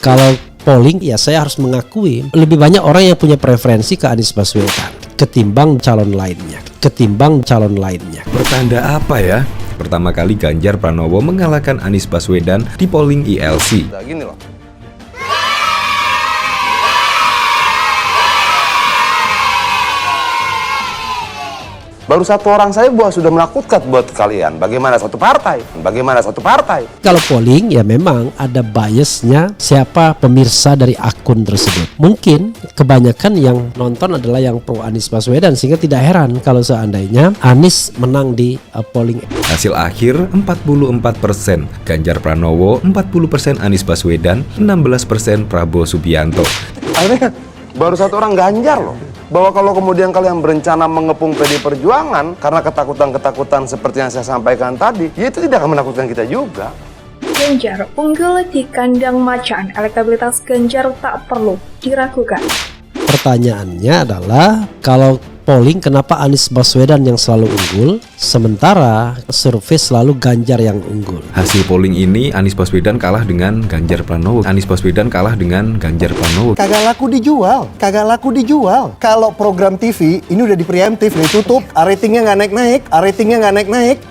Kalau polling, ya saya harus mengakui lebih banyak orang yang punya preferensi ke Anies Baswedan ketimbang calon lainnya. Pertanda apa ya? Pertama kali Ganjar Pranowo mengalahkan Anies Baswedan di polling ILC. Nah, gini loh. Baru satu orang saya sudah menakutkan buat kalian. Bagaimana satu partai? Kalau polling, ya memang ada biasnya siapa pemirsa dari akun tersebut. Mungkin kebanyakan yang nonton adalah yang pro Anies Baswedan, sehingga tidak heran kalau seandainya Anies menang di polling. Hasil akhir 44%, Ganjar Pranowo 40%, Anies Baswedan 16%, Prabowo Subianto. Akhirnya baru satu orang Ganjar loh. Bahwa kalau kemudian kalian berencana mengepung PD Perjuangan karena ketakutan-ketakutan seperti yang saya sampaikan tadi, ya itu tidak akan menakutkan kita juga. Ganjar unggul di kandang macan, elektabilitas Ganjar tak perlu diragukan. Pertanyaannya adalah, kalau polling kenapa Anies Baswedan yang selalu unggul, sementara survei selalu Ganjar yang unggul? Hasil polling ini Anies Baswedan kalah dengan Ganjar Pranowo. Kagak laku dijual. Kalau program TV ini udah di preemptif, ditutup, ratingnya nggak naik-naik.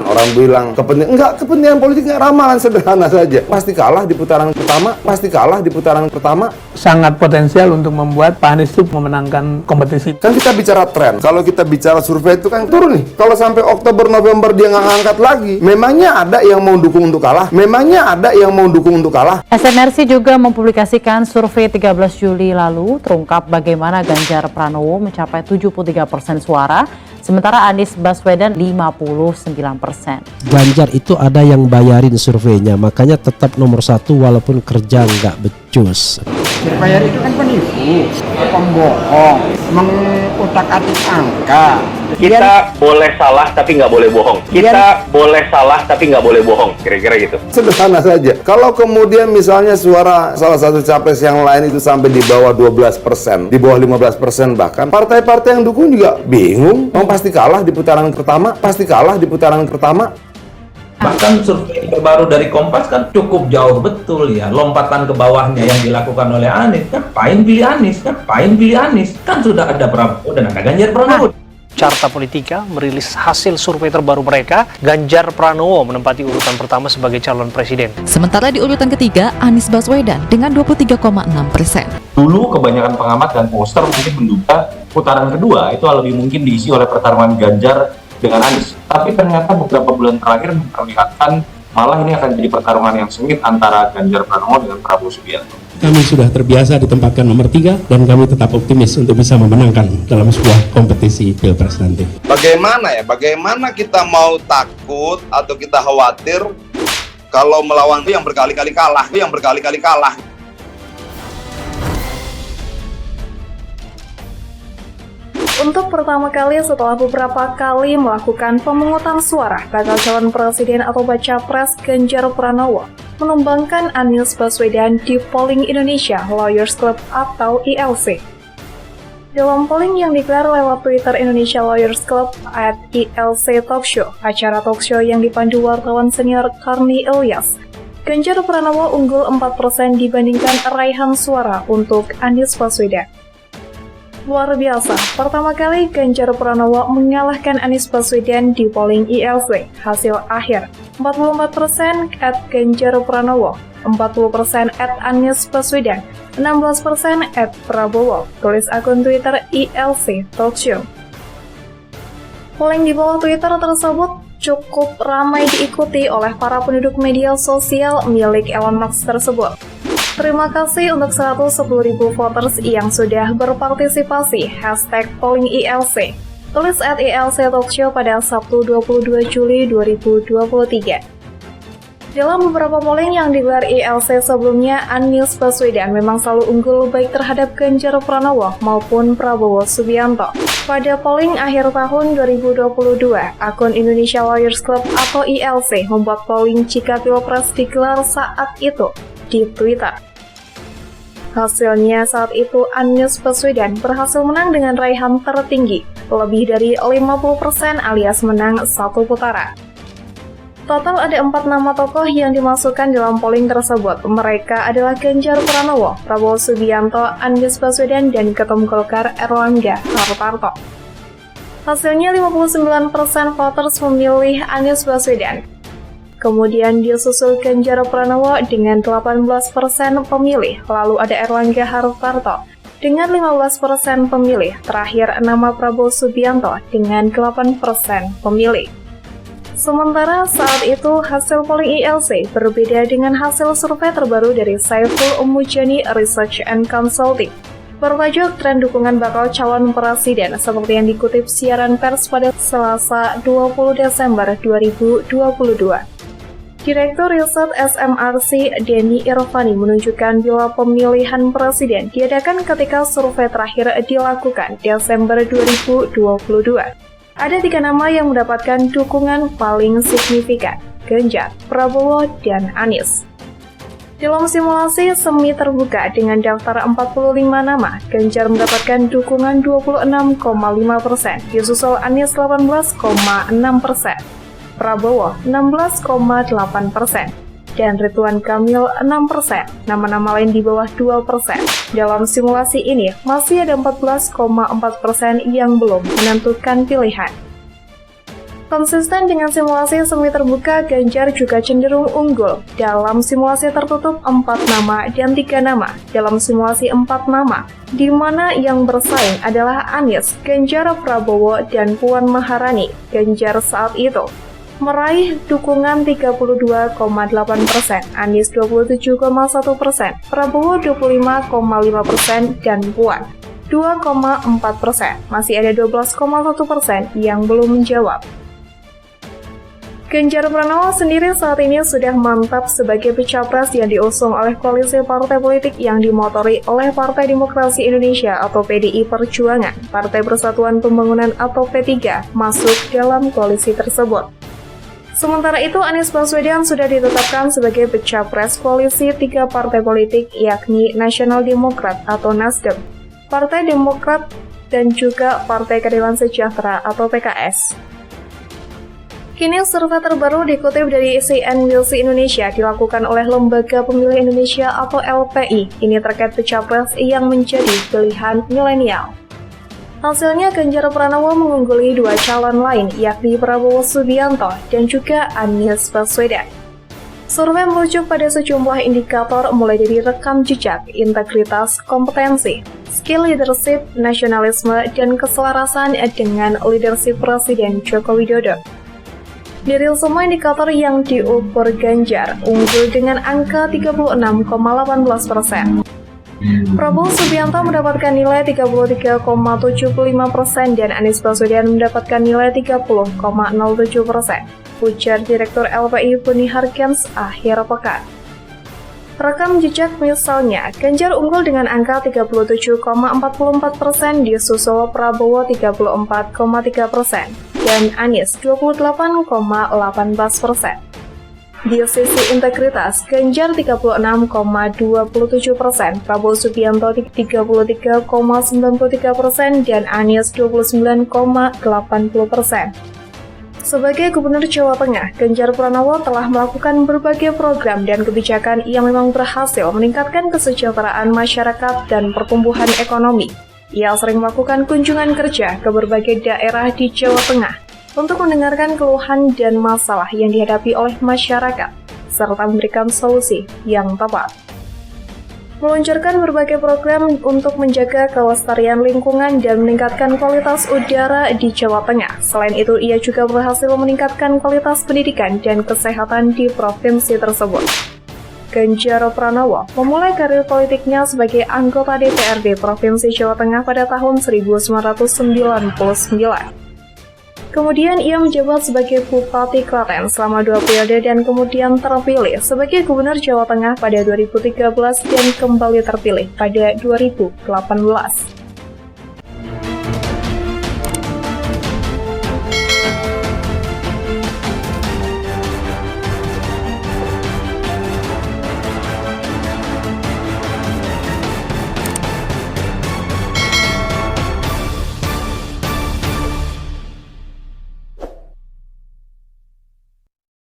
Orang bilang kepentingan politik nggak, ramalan sederhana saja. Pasti kalah di putaran pertama. Sangat potensial untuk membuat Pak Anies itu memenangkan kompetisi. Kan kita bicara tren. Kalau kita bicara survei itu kan turun nih. Kalau sampai Oktober November dia nggak ngangkat lagi, memangnya ada yang mau dukung untuk kalah? SMRC juga mempublikasikan survei 13 Juli lalu terungkap bagaimana Ganjar Pranowo mencapai 73% suara, sementara Anies Baswedan 59%. Ganjar itu ada yang bayarin surveinya, makanya tetap nomor satu walaupun kerja nggak becus. Surveyor itu kan penipu, pembohong, mengutak-atik angka. Kita boleh salah tapi nggak boleh bohong. Kira-kira gitu. Sederhana saja. Kalau kemudian misalnya suara salah satu capres yang lain itu sampai di bawah 12%, di bawah 15% bahkan, partai-partai yang dukung juga bingung. Pasti kalah di putaran pertama. Bahkan survei terbaru dari Kompas kan cukup jauh betul ya. Lompatan ke bawahnya yang dilakukan oleh Anies. Ngapain pilih Anies? Kan sudah ada Prabowo dan ada Ganjar Pranowo. Carta Politika merilis hasil survei terbaru mereka. Ganjar Pranowo menempati urutan pertama sebagai calon presiden. Sementara di urutan ketiga, Anies Baswedan dengan 23,6%. Dulu kebanyakan pengamat dan poster mungkin menduga putaran kedua itu lebih mungkin diisi oleh pertarungan Ganjar dengan Anies. Tapi ternyata beberapa bulan terakhir memperlihatkan malah ini akan jadi pertarungan yang sengit antara Ganjar Pranowo dengan Prabowo Subianto. Kami sudah terbiasa ditempatkan nomor 3 dan kami tetap optimis untuk bisa memenangkan dalam sebuah kompetisi Pilpres nanti. Bagaimana kita mau takut atau kita khawatir kalau melawan yang berkali-kali kalah. Untuk pertama kali setelah beberapa kali melakukan pemungutan suara, bakal calon presiden atau baca pres Ganjar Pranowo menumbangkan Anies Baswedan di Polling Indonesia Lawyers Club atau ILC. Dalam polling yang digelar lewat Twitter Indonesia Lawyers Club @ILC Talk Show, acara talk show yang dipandu wartawan senior Karni Ilyas, Ganjar Pranowo unggul 4% dibandingkan raihan suara untuk Anies Baswedan. Luar biasa, pertama kali Ganjar Pranowo mengalahkan Anies Baswedan di polling ILC. Hasil akhir, 44% @Ganjar Pranowo, 40% @Anies Baswedan, 16% @Prabowo, tulis akun Twitter ILC Talk Show. Polling di bawah Twitter tersebut cukup ramai diikuti oleh para penduduk media sosial milik Elon Musk tersebut. Terima kasih untuk 110.000 voters yang sudah berpartisipasi #PollingILC. Tulis @ILC Talk Show pada Sabtu 22 Juli 2023. Dalam beberapa polling yang digelar ILC sebelumnya, Anies Baswedan memang selalu unggul baik terhadap Ganjar Pranowo maupun Prabowo Subianto. Pada polling akhir tahun 2022, akun Indonesia Lawyers Club atau ILC membuat polling jika Pilpres digelar saat itu di Twitter. Hasilnya saat itu Anies Baswedan berhasil menang dengan raihan tertinggi, lebih dari 50% alias menang satu putaran. Total ada 4 nama tokoh yang dimasukkan dalam polling tersebut. Mereka adalah Ganjar Pranowo, Prabowo Subianto, Anies Baswedan, dan Ketum Golkar Erlangga Hartarto. Hasilnya 59% voters memilih Anies Baswedan. Kemudian disusul Ganjar Pranowo dengan 18% pemilih, lalu ada Erlangga Hartarto dengan 15% pemilih, terakhir nama Prabowo Subianto dengan 8% pemilih. Sementara saat itu hasil polling ILC berbeda dengan hasil survei terbaru dari Saiful Mujani Research and Consulting bertajuk tren dukungan bakal calon presiden seperti yang dikutip siaran pers pada Selasa 20 Desember 2022. Direktur Riset SMRC Denny Irvani menunjukkan bila pemilihan presiden diadakan ketika survei terakhir dilakukan Desember 2022. Ada 3 nama yang mendapatkan dukungan paling signifikan, Ganjar, Prabowo, dan Anies. Dalam simulasi semi terbuka dengan daftar 45 nama, Ganjar mendapatkan dukungan 26,5%, disusul Anies 18,6%, Prabowo 16,8%, dan Ridwan Kamil 6%, nama-nama lain di bawah 2%. Dalam simulasi ini, masih ada 14,4% yang belum menentukan pilihan. Konsisten dengan simulasi semi terbuka, Ganjar juga cenderung unggul. Dalam simulasi tertutup 4 nama dan 3 nama. Dalam simulasi 4 nama, di mana yang bersaing adalah Anies, Ganjar, Prabowo, dan Puan Maharani. Ganjar saat itu meraih dukungan 32,8%, Anies 27,1%, Prabowo 25,5%, dan Puan 2,4%. Masih ada 12,1% yang belum menjawab. Ganjar Pranowo sendiri saat ini sudah mantap sebagai capres yang diusung oleh koalisi partai politik yang dimotori oleh Partai Demokrasi Indonesia atau PDI Perjuangan, Partai Persatuan Pembangunan atau P3 masuk dalam koalisi tersebut. Sementara itu, Anies Baswedan sudah ditetapkan sebagai capres koalisi 3 partai politik yakni Nasional Demokrat atau Nasdem, Partai Demokrat, dan juga Partai Keadilan Sejahtera atau PKS. Kini survei terbaru dikutip dari CNBC Indonesia dilakukan oleh Lembaga Pemilih Indonesia atau LPI. Ini terkait capres yang menjadi pilihan milenial. Hasilnya Ganjar Pranowo mengungguli 2 calon lain yakni Prabowo Subianto dan juga Anies Baswedan. Survei merujuk pada sejumlah indikator mulai dari rekam jejak, integritas, kompetensi, skill leadership, nasionalisme, dan keselarasan dengan leadership Presiden Joko Widodo. Dari semua indikator yang diukur, Ganjar unggul dengan angka 36,18%. Prabowo Subianto mendapatkan nilai 33,75% dan Anies Baswedan mendapatkan nilai 30,07%, ujar Direktur LPI Buni Hargens akhir pekan. Rekam jejak misalnya, Ganjar unggul dengan angka 37,44%, disusul Prabowo 34,3%, dan Anies 28,18%. Di sisi integritas, Ganjar 36,27%, Prabowo Subianto 33,93%, dan Anies 29,80%. Sebagai Gubernur Jawa Tengah, Ganjar Pranowo telah melakukan berbagai program dan kebijakan yang memang berhasil meningkatkan kesejahteraan masyarakat dan pertumbuhan ekonomi. Ia sering melakukan kunjungan kerja ke berbagai daerah di Jawa Tengah untuk mendengarkan keluhan dan masalah yang dihadapi oleh masyarakat, serta memberikan solusi yang tepat. Meluncurkan berbagai program untuk menjaga kelestarian lingkungan dan meningkatkan kualitas udara di Jawa Tengah. Selain itu, ia juga berhasil meningkatkan kualitas pendidikan dan kesehatan di provinsi tersebut. Ganjar Pranowo memulai karir politiknya sebagai anggota DPRD Provinsi Jawa Tengah pada tahun 1999. Kemudian ia menjabat sebagai Bupati Klaten selama 2 periode dan kemudian terpilih sebagai Gubernur Jawa Tengah pada 2013 dan kembali terpilih pada 2018.